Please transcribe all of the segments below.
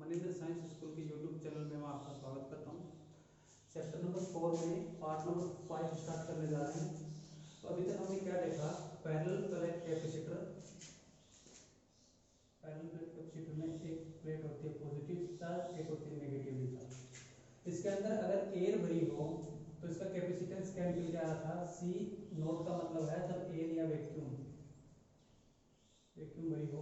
Manindra science school के YouTube channel में मैं आपका स्वागत करता हूँ। चैप्टर नंबर 4 में पार्ट नंबर 5 स्टार्ट करने जा रहे हैं। तो अभी तक हमने क्या देखा, parallel plate capacitor. Parallel plate capacitor में एक प्लेट होती है पॉजिटिव चार्ज, एक होती है नेगेटिव चार्ज। इसके अंदर अगर एयर भरी हो तो इसका कैपेसिटेंस क्या निकल के आ रहा था, सी नोट का मतलब है जब एयर या वैक्यूम भरी हो,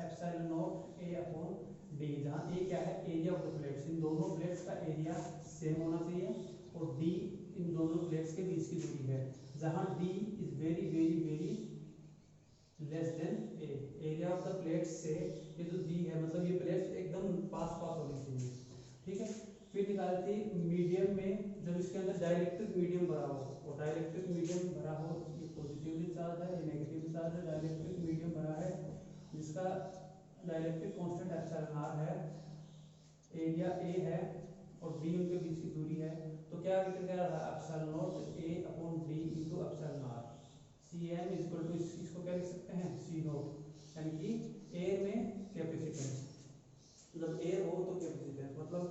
epsilon naught a upon D, जहाँ ए क्या है एरिया ऑफ द प्लेट्स। इन दोनों प्लेट्स का एरिया सेम होना चाहिए और डी इन दोनों प्लेट्स के बीच की दूरी है, जहाँ D is very very very less than A. Area of the plates से ये जो डी है मतलब ये प्लेट्स एकदम पास पास होनी चाहिए, ठीक है। फिर निकाली थी मीडियम में, जब इसके अंदर डाइलेक्ट्रिक मीडियम भरा हो, और डाइलेक्ट्रिक मीडियम भरा हो, ये पॉजिटिवली चार्ज है, ये नेगेटिवली चार्ज है। डाइलेक्ट्रिक मीडियम भरा है जिसका डाइलेक्ट्रिक कांस्टेंट एप्सिलॉन आर है, एरिया ए है और डी उनके बीच की दूरी है। तो क्या निकल के आ रहा है, epsilon naught a upon d into epsilon r. C m is equal to, इसको क्या लिख सकते हैं, सी नॉट, यानी कि एयर में कैपेसिटेंस, जब एयर हो तो कैपेसिटेंस मतलब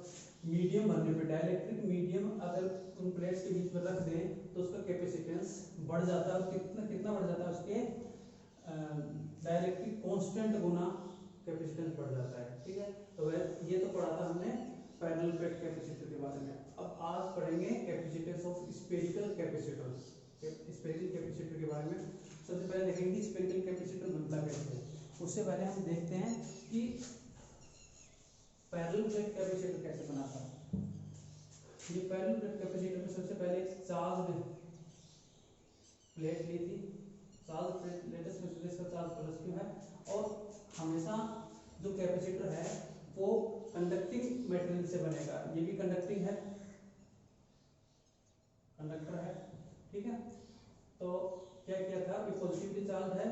मीडियम भरने पे, डाइलेक्ट्रिक मीडियम अगर उन प्लेट्स के बीच में रख दें तो उसका कैपेसिटेंस बढ़ जाता है। कितना कितना बढ़ जाता है, उसके डाइलेक्ट्रिक कांस्टेंट गुना कैपेसिटेंस बढ़ जाता है, ठीक है। तो ये तो पढ़ा था हमने पैरेलल प्लेट कैपेसिटर के बारे में। अब आज पढ़ेंगे capacitance of spherical capacitor. Spherical capacitor के बारे में सबसे पहले देखेंगे स्फेरिकल कैपेसिटर बनता कैसे है। उससे पहले हम देखते हैं कि पैरेलल प्लेट कैपेसिटर कैसे बनाता है। ये पैरेलल प्लेट कैपेसिटर में सबसे पहले एक चार्ज प्लेट ली थी। चार्ज प्लेट लेटेस्ट में इसका चार्ज पॉजिटिव है और हमेशा जो कैपेसिटर है वो कंडक्टिंग मटेरियल से बनेगा। ये भी कंडक्टिंग है, कंडक्टर है, ठीक है। तो क्या किया था, ये पॉजिटिवली चार्ज है,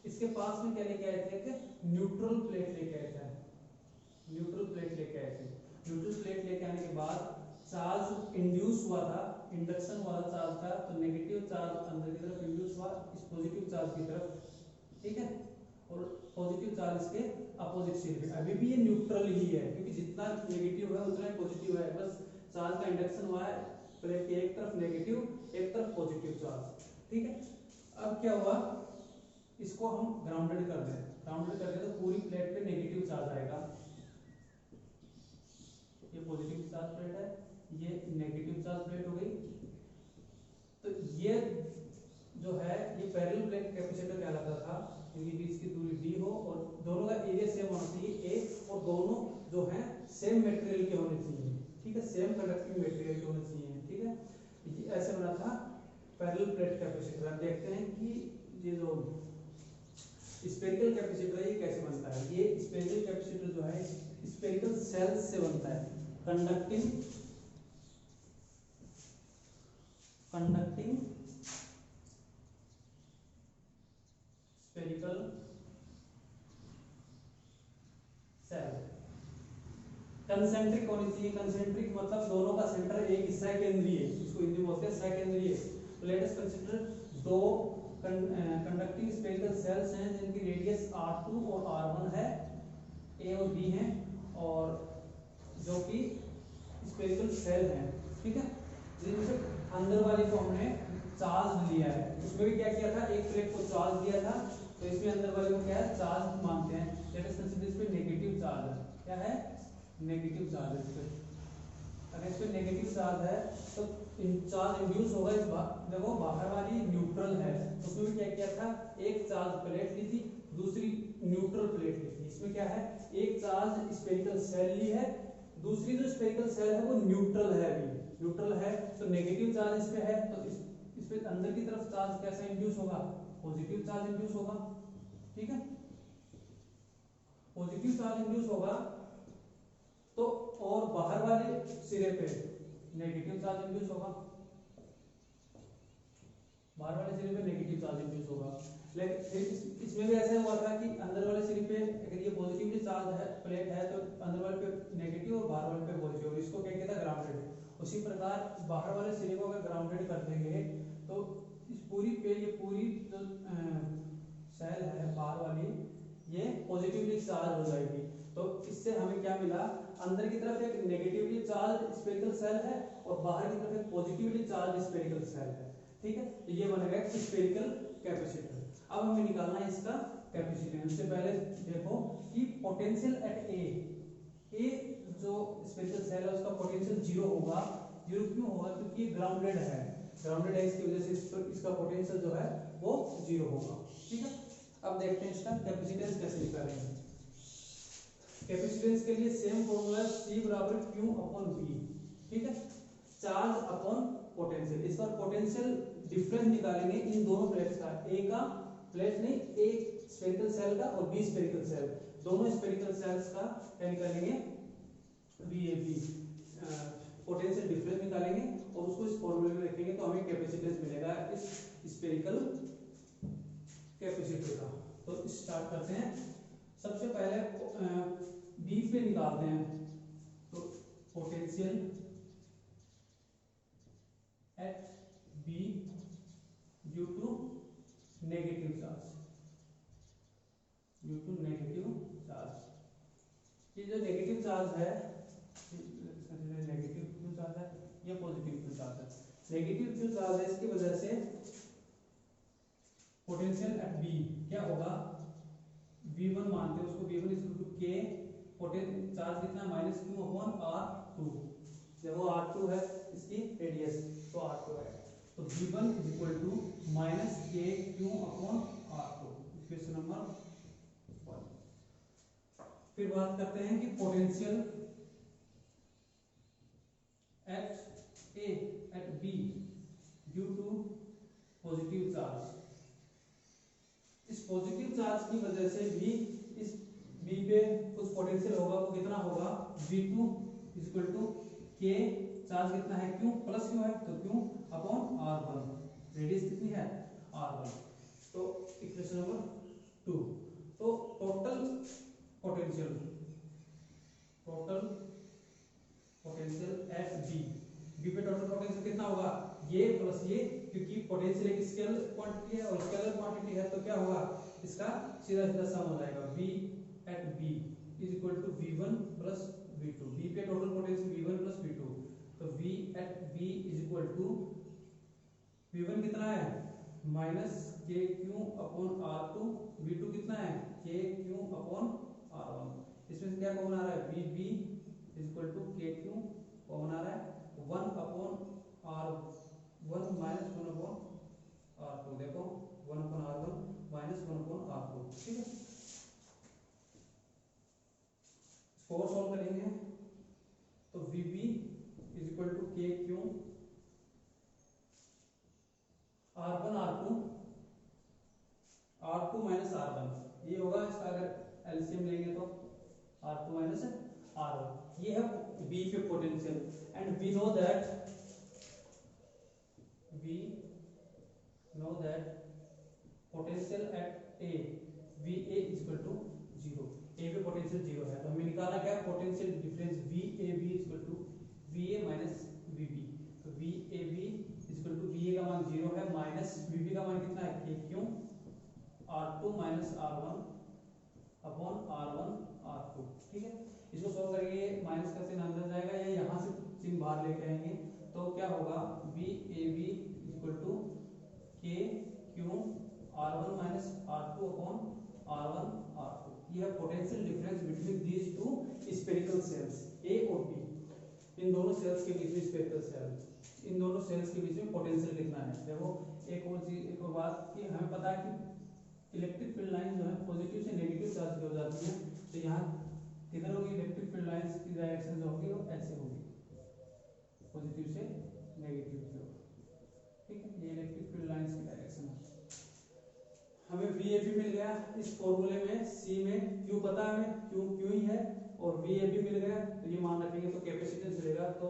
इसके पास में क्या लेके आए थे, न्यूट्रल प्लेट लेके आए थे। न्यूट्रल प्लेट लेके आए थे। न्यूट्रल प्लेट लेके आने के बाद चार्ज इंड्यूस हुआ था, इंडक्शन वाला चार्ज था, तो नेगेटिव चार्ज अंदर की तरफ इंड्यूस हुआ इस पॉजिटिव चार्ज की तरफ, ठीक है। और पॉजिटिव चार्ज इसके अपोजिट साइड में, अभी भी ये न्यूट्रल ही है क्योंकि जितना नेगेटिव है उतना ही पॉजिटिव है, बस चार्ज का इंडक्शन हुआ है प्लेट के एक तरफ नेगेटिव एक तरफ पॉजिटिव चार्ज, ठीक है। अब क्या हुआ, इसको हम ग्राउंडेड कर दें। ग्राउंडेड कर दें तो पूरी प्लेट पे नेगेटिव चार्ज आएगा। ये पॉजिटिव चार्ज प्लेट है, ये नेगेटिव चार्ज प्लेट हो गई। तो ये जो है ये पैरेलल प्लेट कैपेसिटर कहलाता था, इनके बीच की दूरी डी हो और दोनों का एरिया सेम होना चाहिए ए, और दोनों जो है सेम मटेरियल के होने चाहिए, ठीक है, सेम कंडक्टिंग मटेरियल के होने चाहिए, ठीक है। ये ऐसे बना था पैरेलल प्लेट कैपेसिटर। अब देखते हैं कि ये जो स्फेरिकल कैपेसिटर है ये कैसे बनता है। ये स्फेरिकल कैपेसिटर जो है स्फेरिकल सेल्स से बनता है, कंडक्टिंग स्फेरिकल सेल। कंसेंट्रिक होनी चाहिए, कंसेंट्रिक मतलब दोनों का सेंटर एक हिस्सा केंद्रीय, इसको हिंदी में बोलते हैं सकेंद्रीय। तो लेट अस कंसीडर दो कंडक्टिंग स्फेरिकल सेल्स हैं जिनकी रेडियस r2 और r1 है, a और b हैं, और जो कि स्फेरिकल सेल हैं, ठीक है। जिनमें अंदर वाले को हमने चार्ज लिया है, उसमें भी क्या किया था, एक प्लेट को चार्ज दिया था, तो इसमें अंदर वाले को क्या है, चार्ज मानते हैं। लेट अस कंसीडर इस पे नेगेटिव चार्ज है, क्या है, नेगेटिव चार्ज है इस पे। अगर इस पे नेगेटिव चार्ज है तो चार्ज इंड्यूस होगा इस देखो बाहर वाली न्यूट्रल है, तो उसमें भी क्या किया था, एक चार्ज प्लेट ली थी, दूसरी न्यूट्रल प्लेट ली थी। इसमें क्या है, एक चार्ज स्फेरिकल सेल ली है, दूसरी जो स्फेरिकल सेल है वो न्यूट्रल है, अभी न्यूट्रल है, तो नेगेटिव चार्ज इस पे है, तो इस पे अंदर की तरफ चार्ज कैसा इंड्यूस होगा, पॉजिटिव चार्ज इंड्यूस होगा, ठीक है। पॉजिटिव चार्ज इंड्यूस होगा तो, और बाहर वाले सिरे पे नेगेटिव चार्ज इंड्यूस होगा, बाहर वाले सिरे पे नेगेटिव चार्ज इंड्यूस होगा। लेकिन फिर इसमें भी ऐसा हुआ था कि अंदर वाले सिरे पे अगर ये पॉजिटिवली चार्ज है प्लेट है तो अंदर वाले पे नेगेटिव और बाहर वाले पे पॉजिटिव, इसको क्या कहता है, ग्राउंडेड। उसी प्रकार बाहर वाले सिरे को अगर ग्राउंडेड कर देंगे तो इस पूरी पे ये पूरी जो सेल है बाहर वाली, ये पॉजिटिवली चार्ज हो जाएगी। तो इससे हमें क्या मिला, अंदर की तरफ एक नेगेटिवली चार्ज स्फेरिकल सेल है और बाहर की तरफ एक पॉजिटिवली चार्ज स्फेरिकल सेल है। ठीक है, तो ये बन गया स्फेरिकल कैपेसिटर। अब हमें निकालना है इसका कैपेसिटेंस। उससे पहले देखो कि पोटेंशियल एट ए जो स्फेरिकल सेल है उसका पोटेंशियल जीरो होगा। जीरो क्यों होगा, क्योंकि ग्राउंडेड है, ग्राउंडेड है, इसकी वजह से इसका पोटेंशियल जो है वो जीरो होगा। ठीक है, अब देखते हैं इसका कैपेसिटेंस कैसे निकालेंगे। कैपेसिटेंस के लिए सेम फॉर्मूला C बराबर Q अपॉन V। ठीक है, चार्ज अपॉन पोटेंशियल। इस बार पोटेंशियल डिफरेंस निकालेंगे इन दोनों प्लेट्स का, ए का प्लेट नहीं, ए स्फेरिकल सेल का और बी स्फेरिकल सेल, दोनों स्फेरिकल सेल्स का क्या निकालेंगे, VAB पोटेंशियल डिफरेंस निकालेंगे और उसको इस फॉर्मूले में रखेंगे तो हमें कैपेसिटेंस मिलेगा इस स्फेरिकल कैपेसिटर का। तो स्टार्ट करते हैं। सबसे पहले बी पे निकालते हैं, तो potential at B due to negative charge, due to negative charge. ये जो नेगेटिव चार्ज है, नेगेटिव क्यों चार्ज है, ये पॉजिटिव क्यों चार्ज है। नेगेटिव क्यों चार्ज है, इसकी वजह से पोटेंशियल एट बी क्या होगा, V1 मानते हैं उसको, V1 is equal to K, potential charge कितना माइनस Q अपॉन R2, जब वो R2 है इसकी रेडियस तो R2 है, तो V1 is equal to minus KQ upon R2, equation number 1। फिर बात करते हैं कि potential at A at B due to positive charge. इस पॉजिटिव चार्ज की वजह से भी इस B पे कुछ पोटेंशियल होगा, वो कितना होगा, V2 is equal to K, charge कितना है Q प्लस Q है तो Q अपॉन R1, रेडियस कितनी है R1, तो इक्वेशन नंबर 2। तो टोटल पोटेंशियल एट B पे टोटल पोटेंशियल कितना होगा, ये प्लस ये, क्योंकि पोटेंशियल एक स्केलर क्वांटिटी है और स्केलर क्वांटिटी है तो क्या होगा, इसका सीधा सीधा सम हो जाएगा, V at B is equal to V1 plus V2। B पे total potential V1 plus V2, तो V at B is equal to V1 कितना है minus KQ upon R2, V2 कितना है KQ अपॉन R1। इसमें क्या कॉमन आ रहा है, VB is equal to KQ common आ रहा है, 1 upon R1 minus 1 upon R2, देखो 1 upon R1 minus 1 upon R2। ठीक है, स्कोर सॉल्व करेंगे तो VB is equal to KQ R1 R2 minus R1, ये होगा इसका अगर एलसीएम लेंगे तो R2 माइनस R1, ये है B पे potential. And we know that potential at A VA is equal to 0, A पे पोटेंशियल 0 है, तो हमें निकालना क्या है, potential difference VAB is equal to VA minus VB, तो VAB is equal to VA का मान 0 है माइनस VB का मान कितना है KQ R2 minus R1 upon R1 R2। ठीक है, इसको सॉल्व करेंगे, माइनस का चिन्ह अंदर जाएगा या यहाँ से चिन्ह बाहर लेके आएंगे तो क्या होगा, VAB is equal to KQ R1 minus R2 upon R1 R2। ये है potential difference between these two spherical shells A और B, इन दोनों सेल्स के बीच में स्फेरिकल सेल, इन दोनों सेल्स के बीच में पोटेंशियल लिखना है। देखो एक और चीज, एक और बात कि हमें पता है कि इलेक्ट्रिक फील्ड लाइन जो है पॉजिटिव से नेगेटिव चार्ज की हो जाती है, तो यहाँ किधर होगी, इलेक्ट्रिक फील्ड लाइंस की डायरेक्शन जो होगी वो ऐसे होगी, पॉजिटिव से नेगेटिव की ओर। ठीक है, ये इलेक्ट्रिक फील्ड लाइंस की डायरेक्शन है। हमें VAB मिल गया इस फॉर्मूले में, C में Q पता है हमें, Q ही है और VAB मिल गया, तो ये मान रखेंगे तो कैपेसिटेंस मिलेगा, तो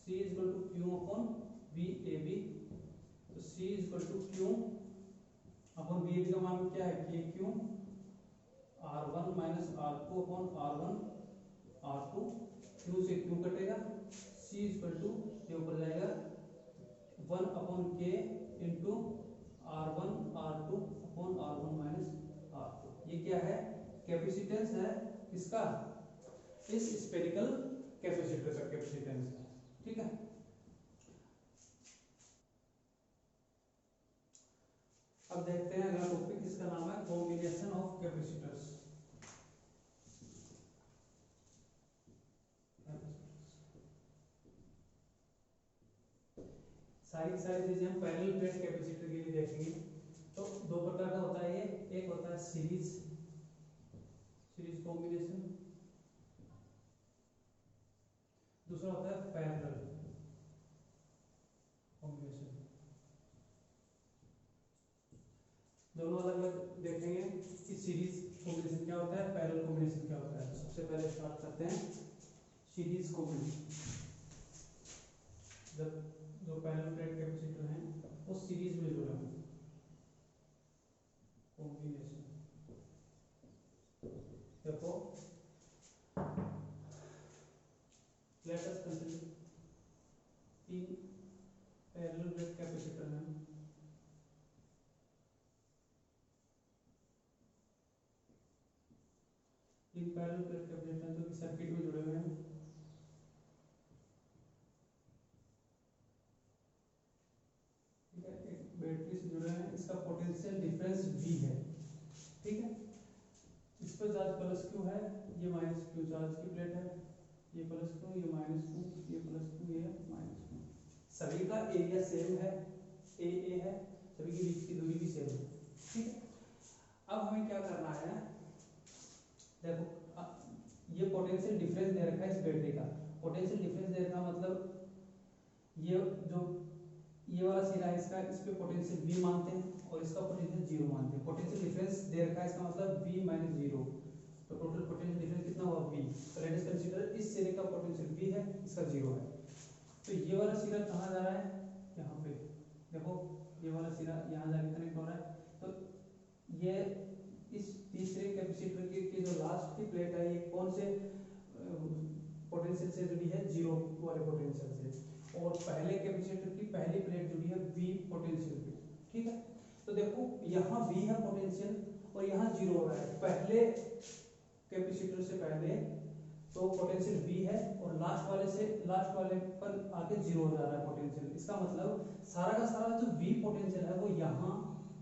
C is equal to Q upon VAB, तो C is equal to Q upon VAB का मान क्या है KQ R1 minus R2 upon R1 R2, Q से Q कटेगा, C इज इक्वल टू ये ऊपर जाएगा 1 upon K into R1 R2 upon R1 minus R2, ये क्या है, कैपेसिटेंस है किसका, इस स्फेरिकल कैपेसिटर का कैपेसिटेंस है, ठीक है। अब देखते हैं अगला टॉपिक, इसका नाम है कॉम्बिनेशन ऑफ कैपेसिटर्स। सारी चीजें हम पैरेलल प्लेट कैपेसिटर के लिए देखेंगे। तो दो प्रकार का होता है ये, एक होता है सीरीज कॉम्बिनेशन, दूसरा होता है पैरेलल कॉम्बिनेशन। दोनों अलग अलग देखेंगे कि सीरीज कॉम्बिनेशन क्या होता है, पैरेलल कॉम्बिनेशन क्या होता है। सबसे पहले स्टार्ट करते हैं सीरीज कॉम्बिनेशन। जब जो पैरेलल प्लेट कैपेसिटर हैं वो सीरीज में जुड़े हैं, कॉम्बिनेशन। देखो लेट अस कंसीडर तीन पैरेलल प्लेट कैपेसिटर हैं, तीन पैरेलल प्लेट कैपेसिटर जो कि सर्किट में जुड़े हुए हैं। ठीक है, एक बैटरी से जुड़े हैं, इसका पोटेंशियल डिफरेंस V है, ठीक है। इस पर चार्ज प्लस क्यू है, ये माइनस क्यू चार्ज की प्लेट है, ये प्लस क्यू, ये माइनस क्यू, ये प्लस क्यू, ये माइनस क्यू। सभी का एरिया सेम है, ए है, सभी के बीच की दूरी भी सेम है, ठीक है। अब हमें क्या करना है, देखो ये पोटेंशियल डिफरेंस दे रखा है इस बैटरी का। पोटेंशियल डिफरेंस दे रखा मतलब ये जो ये वाला सिरा है इसका, इस पे पोटेंशियल V मानते हैं और इसका पोटेंशियल 0 मानते हैं। पोटेंशियल डिफरेंस दे रखा है, इसका मतलब V माइनस 0, तो टोटल पोटेंशियल डिफरेंस कितना हुआ V। तो लेट अस कंसीडर इस सिरे का पोटेंशियल V है, इसका 0 है। तो ये वाला सिरा कहाँ जा रहा है, यहाँ पे देखो, ये वाला सिरा यहाँ जाके कनेक्ट हो रहा है। तो ये इस तीसरे कैपेसिटर की जो लास्ट की प्लेट है, ये कौन से पोटेंशियल से जुड़ी है, 0 वाले पोटेंशियल से, और पहले कैपेसिटर की पहली प्लेट जुड़ी है V पोटेंशियल पे, ठीक है। तो देखो यहाँ V है पोटेंशियल और यहाँ 0 हो रहा है, पहले कैपेसिटर से पहले तो पोटेंशियल V है और लास्ट वाले पर आके 0 हो जा रहा है पोटेंशियल। इसका मतलब सारा का सारा जो V पोटेंशियल है वो यहाँ,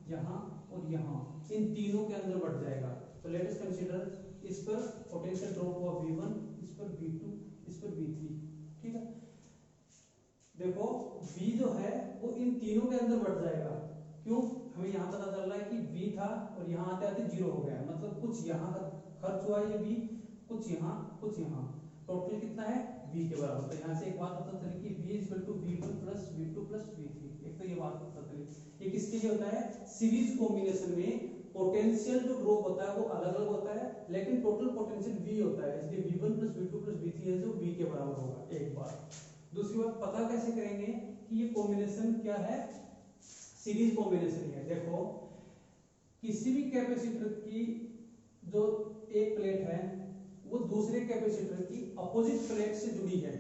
यहाँ और यहाँ, इन तीनों के अंदर बढ़ जाएगा। तो लेट अस कंसीडर इस पर पोटेंशियल ड्रॉप हुआ V1, इस पर V2, इस पर V3, ठीक है। देखो V जो है वो इन तीनों के अंदर बढ़ जाएगा, क्यों, हमें यहाँ पता चल रहा है कि V था और यहाँ आते आते 0 हो गया, मतलब कुछ यहाँ का खर्च हुआ ये V, कुछ यहाँ, कुछ यहाँ, टोटल कितना है V के बराबर। तो यहाँ से एक बात पता चली कि V equal to V1 plus V2 plus V3। एक तो ये बात पता चली। ये किसके लिए होता है, सीरीज कॉम्बिनेशन में पोटेंशियल जो ड्रॉप होता है वो अलग अलग होता है, लेकिन टोटल पोटेंशियल V होता है, इसलिए V1 plus V2 plus V3 है जो V के बराबर होगा, एक बात। दूसरी बात पता कैसे करेंगे कि ये कॉम्बिनेशन क्या है, सीरीज कॉम्बिनेशन है। देखो किसी भी कैपेसिटर की जो एक प्लेट है वो दूसरे कैपेसिटर की अपोजिट प्लेट से जुड़ी है,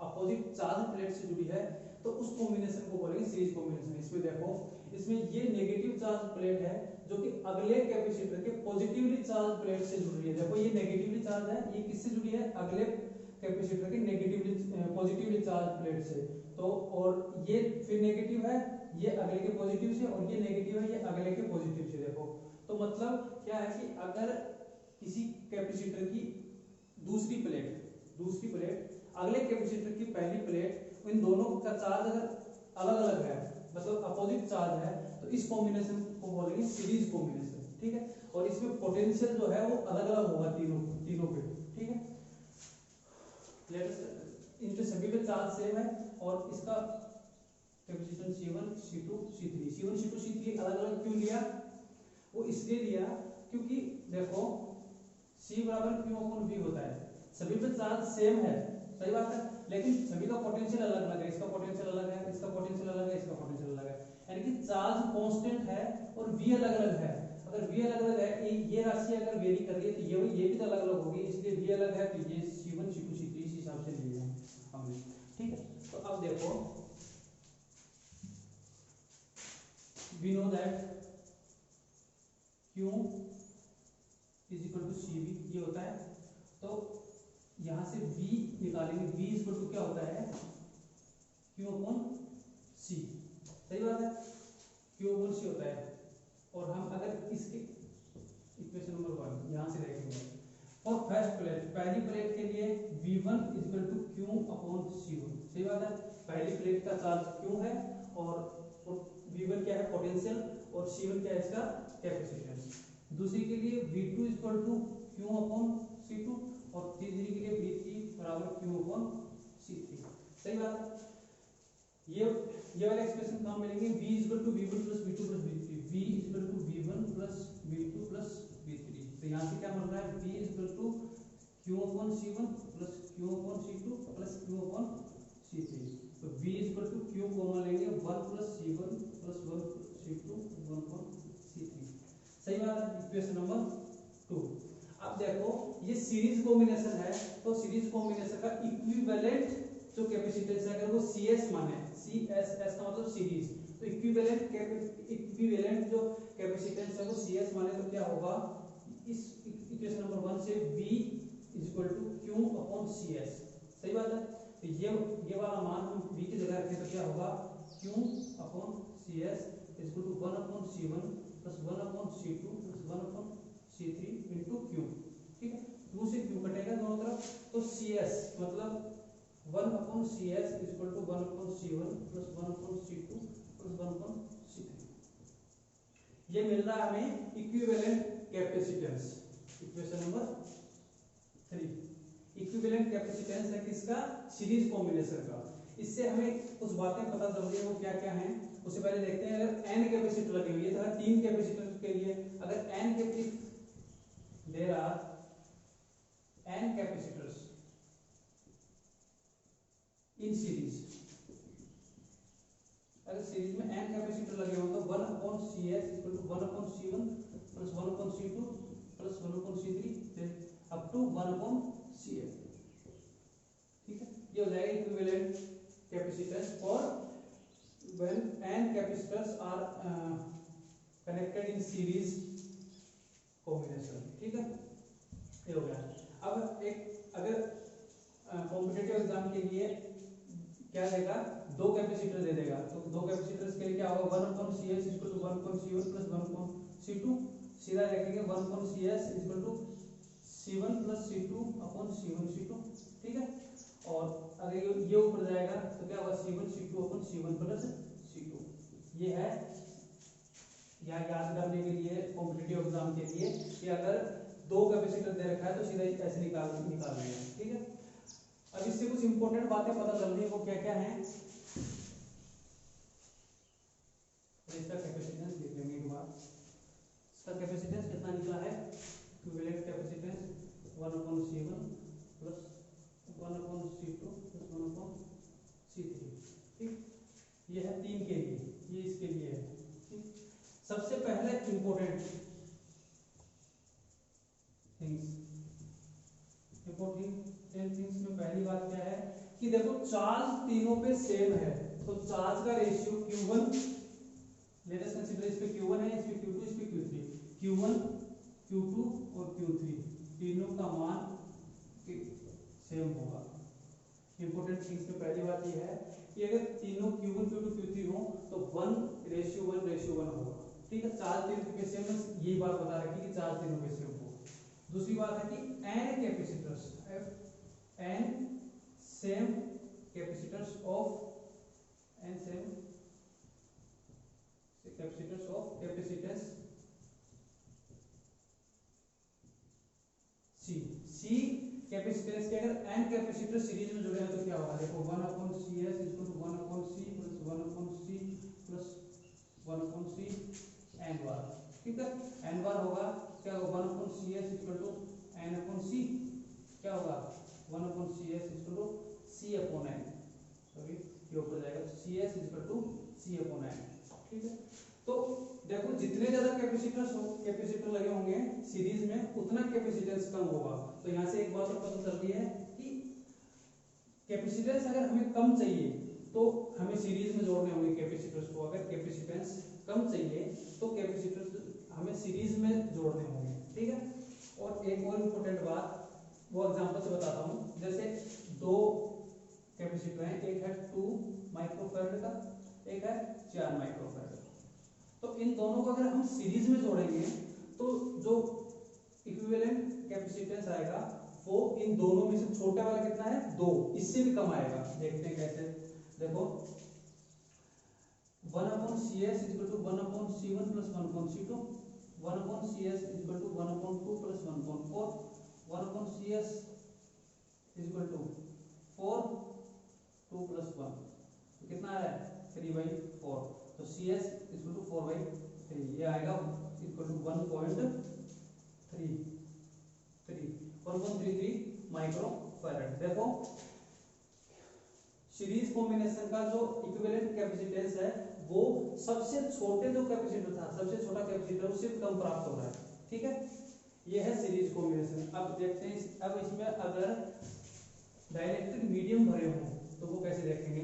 अपोजिट चार्ज प्लेट से जुड़ी है, तो उस कॉम्बिनेशन को बोलेंगे सीरीज कॉम्बिनेशन। इसमें देखो, इसमें ये नेगेटिव चार्ज प्लेट है जो कि अगले कैपेसिटर के पॉजिटिवली चार्ज प्लेट से जुड़ रही है। देखो ये नेगेटिवली चार्ज है, ये किससे जुड़ी है, अगले कैपेसिटर के नेगेटिवली पॉजिटिवली चार्ज प्लेट से। तो और ये फिर नेगेटिव है, ये अगले के पॉजिटिव से, और ये नेगेटिव है, ये अगले के पॉजिटिव से। देखो तो मतलब क्या है कि अगर किसी कैपेसिटर की दूसरी प्लेट अगले कैपेसिटर की पहली प्लेट, इन दोनों का चार्ज अगर अलग अलग है, मतलब अपोजिट चार्ज है, तो इस कॉम्बिनेशन को बोलेंगे सीरीज कॉम्बिनेशन, ठीक है। और इसमें पोटेंशियल जो है वो अलग अलग होगा तीनों पे, ठीक है। इनके सभी पे चार्ज सेम है और इसका capacitance C1 C2 C3 C1 C2 C3 अलग अलग क्यों लिया, वो इसलिए लिया क्योंकि देखो C बराबर Q अपॉन V होता है, सभी पे चार्ज सेम है, सही बात है, लेकिन सभी का पोटेंशियल अलग अलग है, इसका पोटेंशियल अलग है, इसका पोटेंशियल अलग है, इसका पोटेंशियल अलग है, यानी कि चार्ज कांस्टेंट है और V अलग अलग है। अगर V अलग अलग है, ये राशि अगर वेरी कर रही है तो ये भी तो अलग अलग होगी, इसलिए V अलग है, तो ये C1 C2 C3 इस हिसाब से लिए हैं हमने, ठीक है। तो अब देखो we know that Q तो यहाँ से V निकालेंगे, V इक्वल टू क्या होता है Q अपॉन C, सही बात है, Q अपॉन C होता है। और हम अगर इसके इक्वेशन नंबर 1 यहाँ से देखेंगे, और फर्स्ट प्लेट, पहली प्लेट के लिए V1 equal to Q upon C1, सही बात है, पहली प्लेट का चार्ज Q है और V1 क्या है पोटेंशियल और C1 क्या है इसका कैपेसिटेंस। दूसरी के लिए V2 equal to Q upon C2 और तीसरी के लिए V3 बराबर Q अपॉन C3, सही बात है। ये वाले एक्सप्रेशन कहाँ मिलेंगे, V equal to V1 plus V2 plus V3, V equal to V1 plus V2 plus V3। तो यहाँ से क्या मिल रहा है, V equal to Q upon C1 plus Q upon C2 plus Q upon C3। तो V equal to Q common लेंगे 1 plus C1 plus 1 C2 1 upon C3, सही बात है, इक्वेशन नंबर 2। अब देखो ये सीरीज कॉम्बिनेशन है, तो सीरीज कॉम्बिनेशन का इक्विवेलेंट जो कैपेसिटेंस है अगर वो CS माने, CS का मतलब सीरीज, तो इक्विवेलेंट जो कैपेसिटेंस है वो CS माने तो क्या होगा, इस इक्वेशन नंबर 1 से V equal to Q upon CS, सही बात है। तो ये वाला मान हम V की जगह रखें तो क्या होगा, Q upon CS equal to 1 upon C1 plus 1 upon C2 plus 1 upon C3 into Q, ठीक है, 2 से Q कटेगा दोनों तरफ, तो CS मतलब 1 upon CS equal to 1 upon C1 plus 1 upon C2 plus 1 upon C3। ये मिल रहा है हमें equivalent capacitance, equation number 3। Equivalent capacitance है किसका, सीरीज कॉम्बिनेशन का। इससे हमें कुछ बातें पता चल रही है, वो क्या क्या हैं उससे पहले देखते हैं। अगर n कैपेसिटर लगे हुए हैं, 3 कैपेसिटर के लिए अगर n capacitor there are n capacitors in series, अगर सीरीज में n कैपेसिटर लगे हो तो 1 upon CS equal to 1 upon C1 plus 1 upon C2 plus 1 upon C3 up to 1 upon CN, ठीक है, ये हो जाएगा equivalent capacitance for when n capacitors are connected in series combination, ठीक है, ये हो गया। अब एक अगर कॉम्पिटिटिव एग्जाम के लिए क्या देगा, 2 कैपेसिटर दे देगा, तो 2 कैपेसिटर्स के लिए क्या होगा, 1 upon CS equal to 1 upon C1 plus 1 upon C2, सीधा लिखेंगे 1 upon CS equal to C1 plus C2 upon C1 C2, ठीक है, और अगर ये ऊपर जाएगा तो क्या होगा, C1 C2 upon C1 plus C2। ये है यहाँ याद करने के लिए कॉम्पिटिटिव एग्जाम के लिए कि अगर 2 कैपेसिटर दे रखा है तो सीधा ऐसे निकाल लेंगे, ठीक है। अब इससे कुछ इंपॉर्टेंट बातें पता चल रही है, वो क्या क्या है, इसका कैपेसिटेंस देख लेंगे एक बार। इसका कैपेसिटेंस कितना निकला है, equivalent capacitance 1 upon C1 plus 1 upon C2 plus 1 upon C3, ठीक, ये है 3 के लिए, ये इसके लिए है, ठीक। सबसे पहले इंपॉर्टेंट थिंग्स में पहली बात क्या है कि देखो चार्ज तीनों पे सेम है, तो चार्ज का ratio Q1, let us consider इस पे Q1 है, इस पे Q2, इस पे Q3, Q1 Q2 और Q3 तीनों का मान सेम होगा। इंपॉर्टेंट थिंग्स में पहली बात ये है कि अगर तीनों Q1 Q2 Q3 हो तो 1:1:1 होगा, ठीक है, चार्ज तीनों के सेम है, यही बात बता रखी कि चार्ज तीनों के सेम हो। दूसरी बात है कि n capacitors n same capacitors of n same capacitors of capacitance C capacitance के अगर n कैपेसिटर सीरीज में जुड़े हैं तो क्या होगा, देखो 1 upon CS equal to 1 upon C plus 1 upon C plus 1 upon C n बार, ठीक है, n बार होगा, क्या होगा 1 upon CS equal to n upon C, क्या होगा 1 upon CS equal to C upon n, sorry ये ऊपर जाएगा, CS equal to C upon n, ठीक है। तो देखो जितने ज्यादा कैपेसिटर लगे होंगे सीरीज में उतना कैपेसिटेंस कम होगा। तो यहाँ से एक बात और पता चल रही है कि कैपेसिटेंस अगर हमें कम चाहिए तो हमें सीरीज में जोड़ने होंगे कैपेसिटर्स को, अगर कैपेसिटेंस कम चाहिए तो कैपेसिटर्स हमें सीरीज में जोड़ने होंगे, ठीक है। और एक और इम्पोर्टेंट बात, वो कैपेसिटर हैं, एक है 2 माइक्रोफैराड का, एक है 4 माइक्रोफैराड। तो इन दोनों को अगर हम सीरीज में जोड़ेंगे तो जो इक्विवेलेंट कैपेसिटेंस आएगा वो इन दोनों में से छोटा वाला कितना है 2, इससे भी कम आएगा। देखते हैं कैसे। देखो 1/CS = 1/C1 + 1/C2, 1/CS = 1/2 + 1/4, 1/CS = 4, 2 + 1, तो कितना आ रहा है 3/4। तो CS = 4/3, ये आएगा इक्वल टू 1.33 माइक्रोफैराड। देखो सीरीज कॉम्बिनेशन का जो इक्विवेलेंट कैपेसिटेंस है वो सबसे छोटे जो कैपेसिटर था, सबसे छोटा कैपेसिटर उससे कम प्राप्त हो रहा है। ठीक है, ये है सीरीज कॉम्बिनेशन। अब देखते हैं अब इसमें अगर डाइलेक्ट्रिक मीडियम भरे हों तो वो कैसे देखेंगे।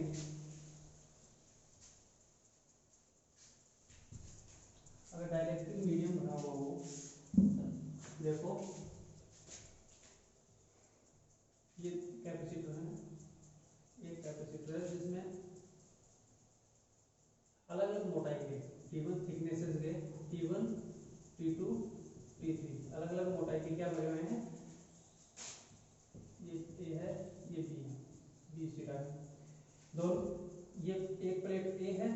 अगर डाइलेक्ट्रिक मीडियम भरा हुआ हो, देखो ये कैपेसिटर है, एक कैपेसिटर है जिसमें अलग अलग मोटाई के T1 थिकनेसेस के T1 T2 T3 अलग अलग मोटाई के क्या भरे हुए हैं, ये A है ये B है, B सी का दोनों, ये एक प्लेट A है,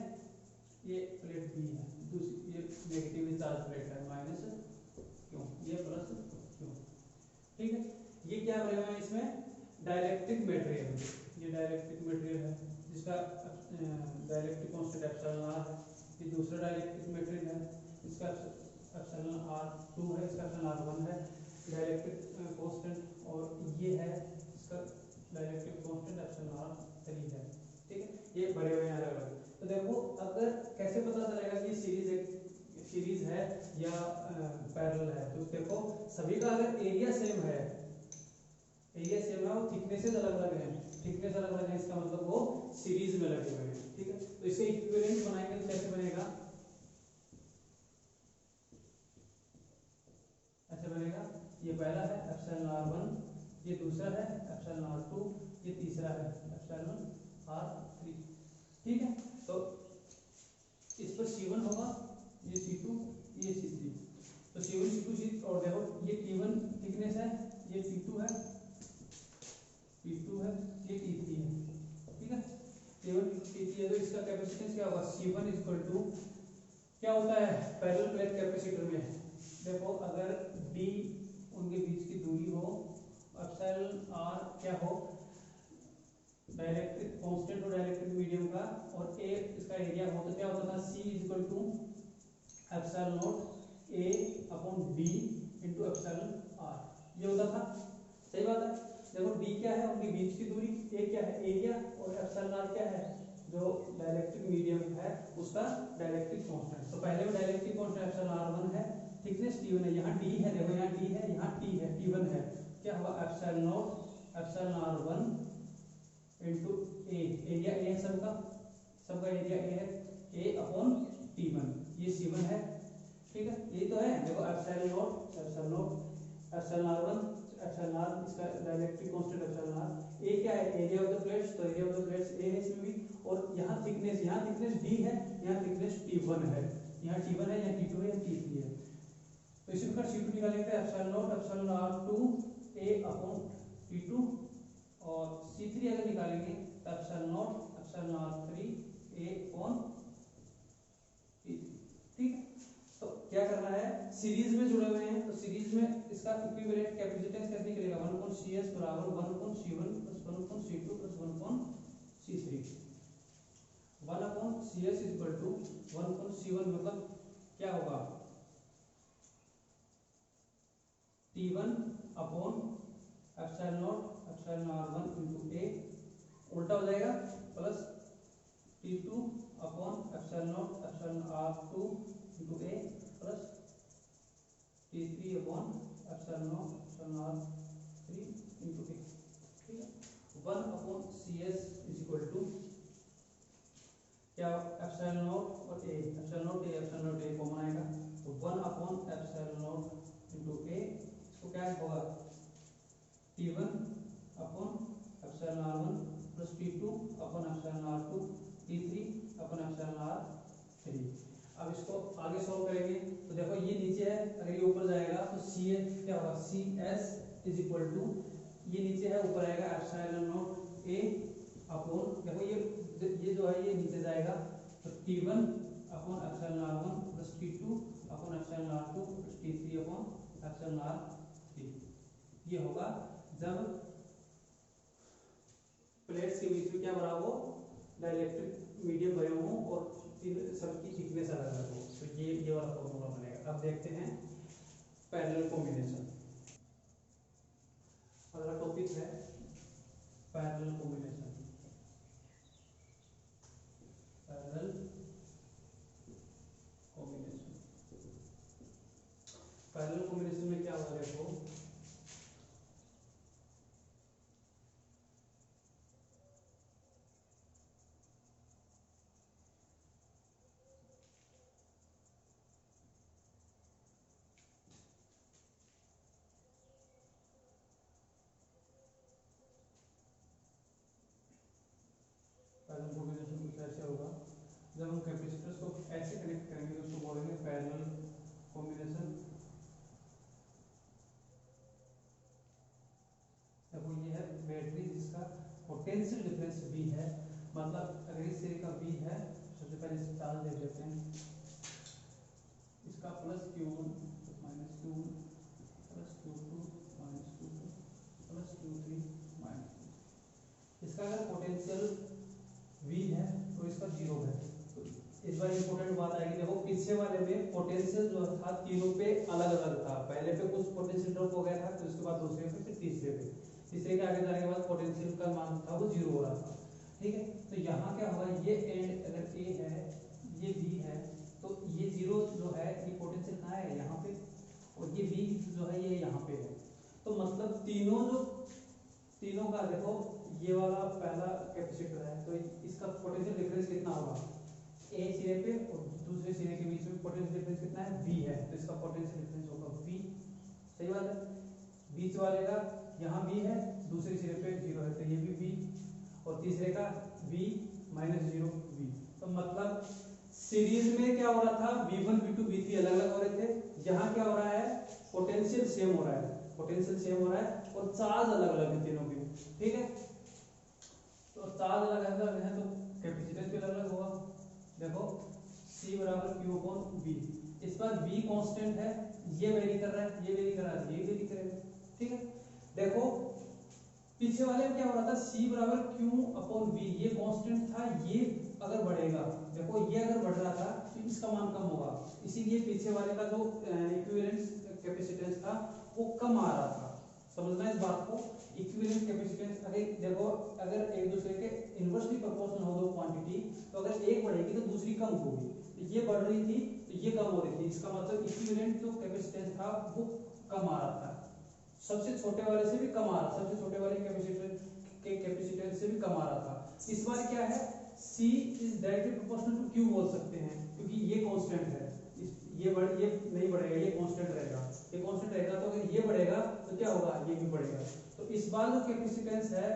ये प्लेट B है, दूसरी ये नेगेटिव चार्ज प्लेट है माइनस क्यों, ये प्लस क्यों। ठीक है, ये क्या भरे हुए हैं इसमें डाइलेक्ट्रिक मटेरियल, ये डाइलेक्ट्रिक मटेरियल है जिसका डाइलेक्ट्रिक कांस्टेंट एप्सिलॉन r है। ये दूसरा डाइलेक्ट्रिक मटेरियल है, इसका एप्सिलॉन r2 है, इसका एप्सिलॉन r1 है डाइलेक्ट्रिक कांस्टेंट, और ये है इसका डाइलेक्ट्रिक कांस्टेंट एप्सिलॉन r3 है। ठीक है, ये भरे हुए हैं अलग अलग। तो देखो अगर कैसे पता चलेगा कि सीरीज है या पैरेलल है, तो देखो सभी का अगर एरिया सेम है, एरिया सेम है और थिकनेसेस अलग अलग हैं, थिकनेस अलग अलग है, इसका मतलब वो सीरीज में लगे हुए हैं। ठीक है, तो इसके इक्विवेलेंट बनाएंगे तो कैसे बनेगा, ऐसे बनेगा। ये पहला है एप्सिलॉन r1, ये दूसरा है एप्सिलॉन r2, ये तीसरा है एप्सिलॉन r3। ठीक है, तो इस पर C1 होगा, ये C2, ये C3, तो C1 C2 C3, और देखो ये T1 थिकनेस है, ये T2 है, T2 है, ये T3 है। ठीक है, T1 T3 है, तो इसका कैपेसिटेंस क्या होगा C1 = क्या होता है पैरेलल प्लेट कैपेसिटर में। देखो अगर D उनके बीच की दूरी हो, एप्सिलॉन r क्या हो डाइलेक्ट्रिक कांस्टेंट और डाइलेक्ट्रिक मीडियम का, और A इसका एरिया हो, तो क्या होता था C = epsilon A/B × epsilon r, ये होता था। सही बात है। देखो D क्या है उनके बीच की दूरी, A क्या है एरिया, और एप्सिलॉन r क्या है जो डाइलेक्ट्रिक मीडियम है उसका डाइलेक्ट्रिक कांस्टेंट। तो पहले में डाइलेक्ट्रिक कांस्टेंट एप्सिलॉन r1 है, थिकनेस T1 है, यहाँ D है, देखो यहाँ D है, यहाँ T है, T1 है, क्या होगा epsilon r1 × A, area A है सबका एरिया A है, A/T1, ये C1 है। ठीक है, ये तो है। देखो एप्सिलॉन r1 एप्सिलॉन r, इसका dielectric constant epsilon r, A क्या है एरिया ऑफ द प्लेट्स, तो area of the plates A है इसमें भी, और यहाँ थिकनेस D है, यहाँ थिकनेस T1 है, यहाँ T1 है, यहाँ T2 है, यहाँ T3 है। तो इसी प्रकार C2 निकालेंगे एप्सिलॉन r2 A/T2, और C3 अगर निकालेंगे तो एप्सिलॉन r3 A/T3। ठीक है, तो क्या करना है सीरीज में जुड़े हुए हैं, तो सीरीज में इसका इक्विवेलेंट कैपेसिटेंस कैसे निकलेगा 1/CS = 1/C1 + 1/C2 + 1/C3। 1/CS = 1/C1 मतलब क्या होगा T1 एप्सिलॉन r1 × A, उल्टा हो जाएगा, plus T2 epsilon r2 × A, plus T3 epsilon r3 × A। ठीक है, 1/CS = क्या एप्सिलॉन और A, एप्सिलॉन A कॉमन आएगा, तो 1/एप्सिलॉन × A, इसको क्या होगा T1 epsilon r1 plus T2 अपन एप्सिलॉन R2 T3 अपन एप्सिलॉन R3। अब इसको आगे सॉल्व करेंगे तो देखो ये नीचे है, अगर ये ऊपर जाएगा तो सी क्या होगा, C S is equal to, ये नीचे है ऊपर आएगा एप्सिलॉन नॉट ए अपॉन, देखो ये जो है ये नीचे जाएगा तो T1 upon epsilon R1 plus T2 upon epsilon R2 plus T3 upon epsilon R3। ये होगा जब प्लेट्स के बीच में क्या बना हो, डाइलेक्ट्रिक मीडियम बने हो और सबकी थिकनेस अलग अलग हो, तो ये वाला फॉर्मूला बनेगा। अब देखते हैं पैरेलल कॉम्बिनेशन। अगला टॉपिक है parallel combination. Parallel combination, parallel combination में क्या होगा देखो, पैरेलल कॉम्बिनेशन कुछ ऐसे होगा, जब हम कैपेसिटर्स को ऐसे कनेक्ट करेंगे तो उसको बोलेंगे पैरेलल कॉम्बिनेशन। देखो ये है बैटरी जिसका पोटेंशियल डिफरेंस V है, मतलब अगर इस सिरे का V है, सबसे पहले इसे चार्ज दे देते हैं, इसका plus Q1 minus Q1 plus Q2 minus Q2 plus Q3 minus Q3। इसका अगर पोटेंशियल V है तो इसका 0 है। तो इस बार इंपॉर्टेंट बात आएगी, देखो पीछे वाले में पोटेंशियल जो था तीनों पे अलग अलग था, पहले पे कुछ पोटेंशियल ड्रॉप हो गया था, फिर उसके बाद दूसरे पे, फिर तीसरे पे, तीसरे के आगे जाने के बाद पोटेंशियल का मान था वो 0 हो रहा था, ठीक है। तो यहाँ क्या होगा, ये एंड अगर A है ये B है तो ये 0 जो है ये पोटेंशियल कहाँ है, यहाँ पे, और ये B जो है ये यहाँ पे है। तो मतलब तीनों का देखो, ये वाला पहला कैपेसिटर है तो इसका पोटेंशियल डिफरेंस कितना होगा, ए सिरे पे और दूसरे सिरे के बीच में पोटेंशियल डिफरेंस कितना है, V है, तो इसका पोटेंशियल डिफरेंस होगा V। सही बात है। बीच वाले का यहाँ V है, दूसरे सिरे पे 0 है तो ये भी V, और तीसरे का V माइनस 0 V। तो मतलब सीरीज में क्या हो रहा था, V1 V2 V3 अलग अलग हो रहे थे, यहाँ क्या हो रहा है, पोटेंशियल सेम हो रहा है, पोटेंशियल सेम हो रहा है और चार्ज अलग अलग है तीनों के, ठीक है। तो चार्ज अलग अलग है तो कैपेसिटेंस भी अलग अलग होगा। देखो C बराबर Q अपॉन V, इस पर V कांस्टेंट है, ये वेरी कर रहा है, ये वेरी कर रहा है, ये वेरी करेगा, ठीक है। देखो पीछे वाले में क्या हो रहा था, C बराबर Q अपॉन V, ये कांस्टेंट था, ये अगर बढ़ेगा, देखो ये अगर बढ़ रहा था तो इसका मान कम होगा, इसीलिए पीछे वाले का जो इक्विवेलेंट कैपेसिटेंस था वो कम आ रहा था। समझना इस बात को, इक्विवेलेंट कैपेसिटेंस अगर देखो अगर एक दूसरे के इनवर्सली प्रोपोर्शनल हो दो क्वांटिटी, तो अगर एक बढ़ेगी तो दूसरी कम होगी, तो ये बढ़ रही थी तो ये कम हो रही थी, इसका मतलब इक्विवेलेंट जो कैपेसिटेंस था वो कम आ रहा था, सबसे छोटे वाले से भी कम आ रहा, सबसे छोटे वाले कैपेसिटेंस से भी कम आ रहा था। इस बार क्या है, C इज डायरेक्टली प्रोपोर्शनल टू Q बोल सकते हैं, क्योंकि ये कांस्टेंट है, ये नहीं बढ़ेगा, ये कांस्टेंट रहेगा, ये कांस्टेंट रहेगा, तो अगर ये बढ़ेगा तो क्या होगा, ये भी बढ़ेगा। तो इस बार जो कैपेसिटेंस है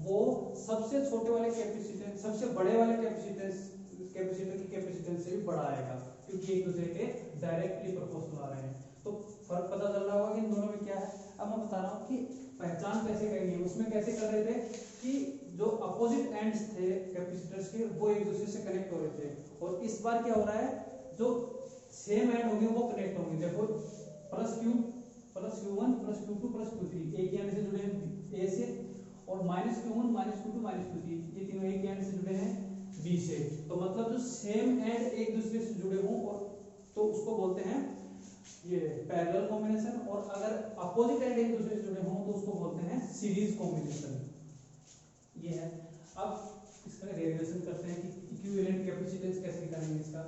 वो सबसे छोटे वाले कैपेसिटेंस, सबसे बड़े वाले कैपेसिटर की कैपेसिटेंस से भी बड़ा आएगा, क्योंकि एक दूसरे के डायरेक्टली प्रोपोर्शनल आ रहे हैं। तो फर्क पता चल रहा होगा कि इन दोनों में क्या है। अब मैं बता रहा हूँ कि पहचान कैसे करेंगे, उसमें कैसे कर रहे थे कि जो अपोजिट एंड्स थे कैपेसिटर्स के वो एक दूसरे से कनेक्ट हो रहे थे, और इस बार क्या हो रहा है, जो सेम एंड होंगे वो कनेक्ट होंगे। देखो plus Q1 plus Q2 plus Q3 एक एंड से जुड़े हैं A से, और minus Q1 minus Q2 minus Q3 ये तीनों एक एंड से जुड़े हैं B से। तो मतलब जो सेम एंड एक दूसरे से जुड़े हों और तो उसको बोलते हैं ये पैरेलल कॉम्बिनेशन, और अगर अपोजिट एंड एक दूसरे से जुड़े हों तो उसको बोलते हैं सीरीज कॉम्बिनेशन। ये है। अब इसका डेरिवेशन करते हैं कि इक्विवेलेंट कैपेसिटेंस कैसे करेंगे इसका।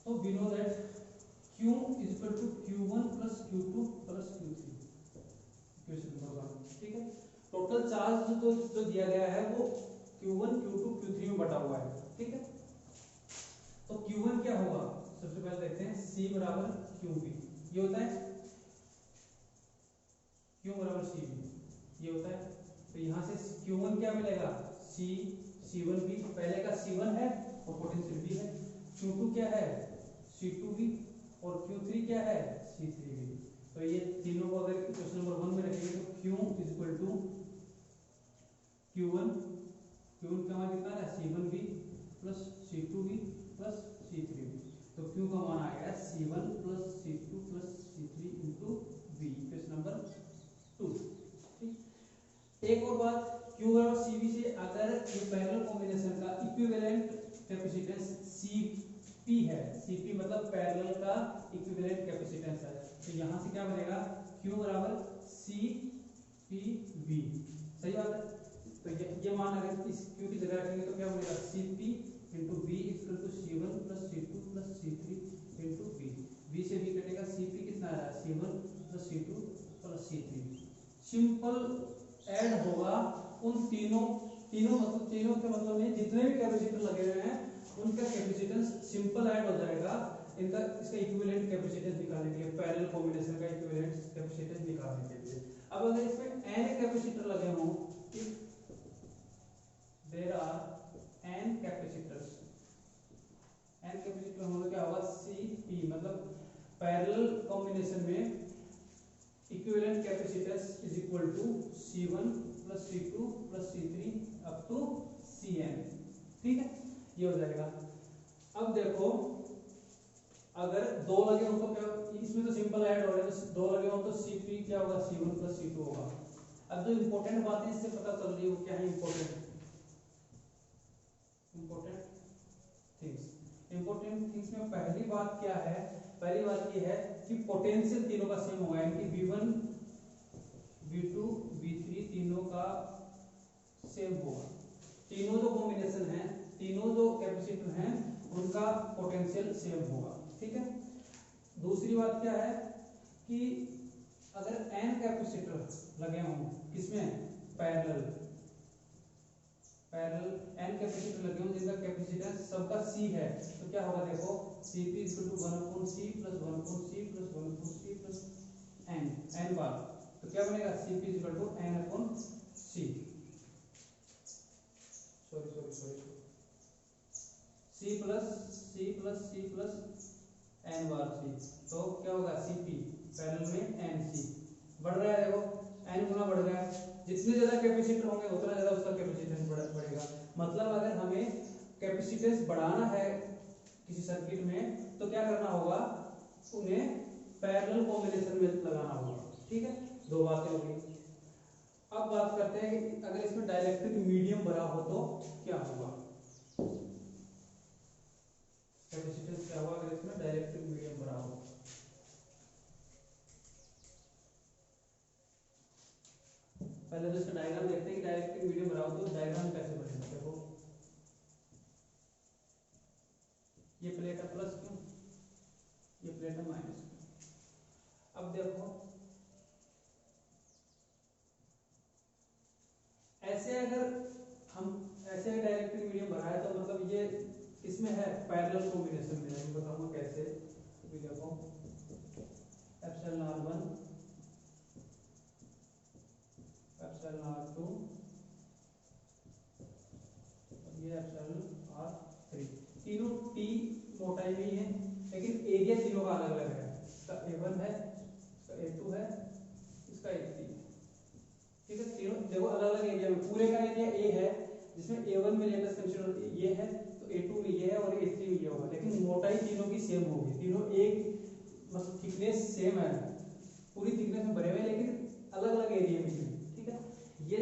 तो we know that Q is equal to Q1 plus Q2 plus Q3, equation number 1, ठीक है। टोटल चार्ज जो दिया गया है वो Q1 Q2 Q3 में बटा हुआ है, ठीक है। तो Q1 क्या होगा, सबसे पहले देखते हैं C बराबर QV, ये होता है Q बराबर CV, ये होता है। तो यहाँ से Q1 क्या मिलेगा, C1 भी, पहले का C1 है और पोटेंशियल भी है, Q2 क्या है C2 भी, और Q3 क्या है C3 भी। तो ये तीनों को अगर क्वेश्चन नंबर 1 में रखेंगे तो Q इक्वल टू Q1 का मान कितना है C1 भी प्लस C2 भी प्लस C3 भी, तो Q का मान आएगा C1 plus C2 plus C3 into V, question number 2। ठीक, एक और बात, Q और CV से अगर ये पैरेलल कॉम्बिनेशन का इक्विवेलेंट कैपेसिटेंस Cp है, Cp मतलब पैरेलल का इक्विवेलेंट कैपेसिटेंस है, तो यहाँ से क्या बनेगा Q बराबर CpV, सही बात है। तो ये मान अगर इस Q की जगह रखेंगे तो क्या बनेगा Cp into V equal to C1 plus C2 plus C3 into V, V से V कटेगा, Cp कितना आ रहा है C1 plus C2 plus C3, simple add होगा उन तीनों के मतलब में जितने भी कैपेसिटर लगे हुए हैं उनका कैपेसिटेंस सिंपल ऐड हो जाएगा, इसका इक्विवेलेंट कैपेसिटेंस निकालने के लिए, पैरेलल कॉम्बिनेशन का इक्विवेलेंट कैपेसिटेंस निकालने के लिए। अब अगर इसमें n कैपेसिटर लगे हों, there are n capacitors, n capacitor होने क्या होगा Cp मतलब पैरेलल कॉम्बिनेशन में equivalent capacitance is equal to C1 plus C2 plus C3 up to Cn, ठीक है, ये हो जाएगा। अब देखो अगर दो लगे हो तो क्या, इसमें तो सिंपल ऐड हो रहा है, तो दो लगे हो तो Cp क्या होगा C1 प्लस C2 होगा। अब जो इंपॉर्टेंट बातें इससे पता चल रही है वो क्या है, इंपॉर्टेंट थिंग्स में पहली बात क्या है, पहली बात ये है कि पोटेंशियल तीनों का सेम होगा, यानी कि V1 V2 V3 तीनों का सेम होगा, तीनों जो कॉम्बिनेशन है, तीनों जो कैपेसिटर हैं उनका पोटेंशियल सेम होगा, ठीक है। दूसरी बात क्या है कि अगर n कैपेसिटर लगे हों किसमें, पैरेलल n कैपेसिटर लगे हों जिनका कैपेसिटेंस सबका C है, तो क्या होगा देखो Cp equal to 1/C plus 1/C plus 1/C plus n बार, तो क्या बनेगा Cp equal to n/C, C plus n बार C, तो क्या होगा Cp पैरेलल में nC, बढ़ रहा है देखो n गुना बढ़ रहा है, जितने ज्यादा कैपेसिटर होंगे उतना ज्यादा उसका कैपेसिटेंस बढ़ेगा, मतलब अगर हमें कैपेसिटेंस बढ़ाना है किसी सर्किट में तो क्या करना होगा, उन्हें पैरेलल कॉम्बिनेशन में लगाना होगा, ठीक है, दो बातें होगी। अब बात करते हैं कि अगर इसमें डाइलेक्ट्रिक मीडियम भरा हो तो क्या होगा, कैपेसिटेंस क्या होगा अगर इसमें डाइलेक्ट्रिक मीडियम भरा हो। पहले तो इसका डायग्राम देखते हैं कि डाइलेक्ट्रिक मीडियम भरा हो तो डायग्राम कैसे बनेगा। देखो ये प्लेट है प्लस क्यों, ये प्लेट है माइनस क्यों। अब देखो ऐसे अगर डाइलेक्ट्रिक मीडियम भरा है तो मतलब ये इसमें है पैरेलल कॉम्बिनेशन में, मैं बताऊंगा कैसे। देखो एप्सिलॉन r1 एप्सिलॉन r2 ये एप्सिलॉन r3, तीनों T मोटाई में ही है लेकिन एरिया तीनों का अलग अलग है, इसका A1 है, इसका A2 है, इसका A3, ठीक है, तीनों देखो अलग अलग एरिया में, पूरे का एरिया A है जिसमें A1 में लेटेस्ट कंसीडर ये है तो A2 में ये है और A3 में ये होगा, लेकिन मोटाई तीनों की सेम होगी, तीनों एक मतलब थिकनेस सेम है, पूरी थिकनेस में भरे हुए लेकिन अलग अलग एरिया में है, ठीक है। ये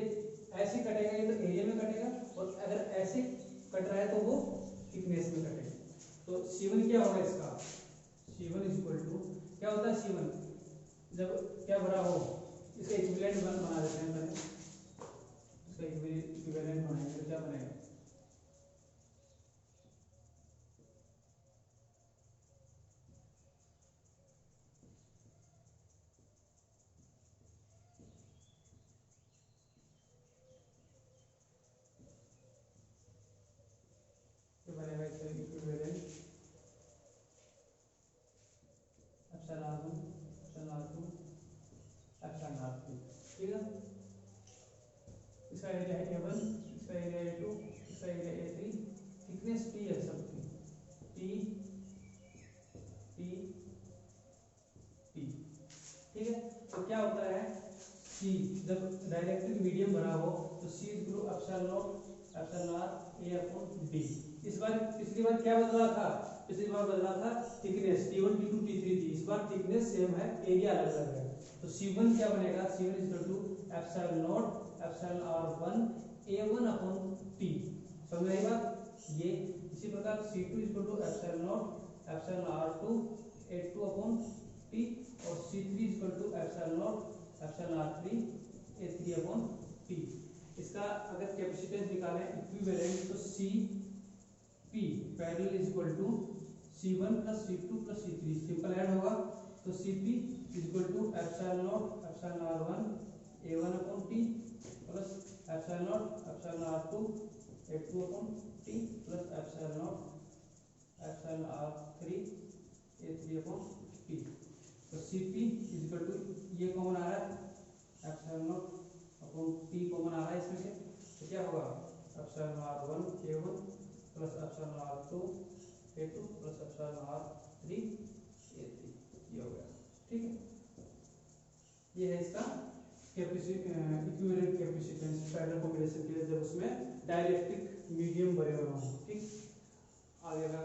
ऐसे कटेगा ये तो एरिया में कटेगा, और अगर ऐसे कट रहा है तो वो थिकनेस में कटेगा। तो C1 क्या होगा इसका, C1 इक्वल टू क्या होता है C1 जब क्या भरा हो, इसका इक्विवेलेंट बना देते हैं पहले, इसका इक्विवेलेंट बनाएंगे तो क्या बनेगा, तो बनेगा इसका equivalent epsilon r1 epsilon r2 epsilon r3, ठीक है। इसका एरिया है A1, इसका एरिया है A2, पहले A3 थिकनेस T है सबकी, T T T, ठीक है। तो क्या होता है C, जब डाइलेक्ट्रिक मीडियम बना हो तो C equal epsilon naught epsilon r A upon D। इस बार पिछली बार क्या बदला था, पिछली बार बदला था थिकनेस T1 T2 T3 थी, इस बार थिकनेस सेम है, एरिया अलग अलग है। तो C1 क्या बनेगा, C1 equal to epsilon naught epsilon r1 A1 upon T, समझ में आई बात ये। इसी प्रकार C2 equal to epsilon naught epsilon r2 A2 upon T, और C3 equal to epsilon naught epsilon r3 A3 upon T। इसका अगर कैपेसिटेंस निकालें इक्विवेलेंट तो Cp parallel is equal to C1 plus C2 plus C3, simple add होगा तो Cp is equal to epsilon naught epsilon r1 A1 upon T plus epsilon naught epsilon r2 A2 upon T plus epsilon naught epsilon r3 A3 upon T। तो Cp is equal to ये common आ रहा है epsilon naught upon T common आ रहा है इसमें से, तो क्या होगा epsilon r1 A1 plus epsilon r2 A2 plus epsilon r3 A3, ये हो गया, ठीक है। ये है इसका इक्विवेलेंट कैपेसिटेंस पैरेलल कॉम्बिनेशन के लिए, जब उसमें डाइलेक्ट्रिक मीडियम बने हुए हों, ठीक। आगे का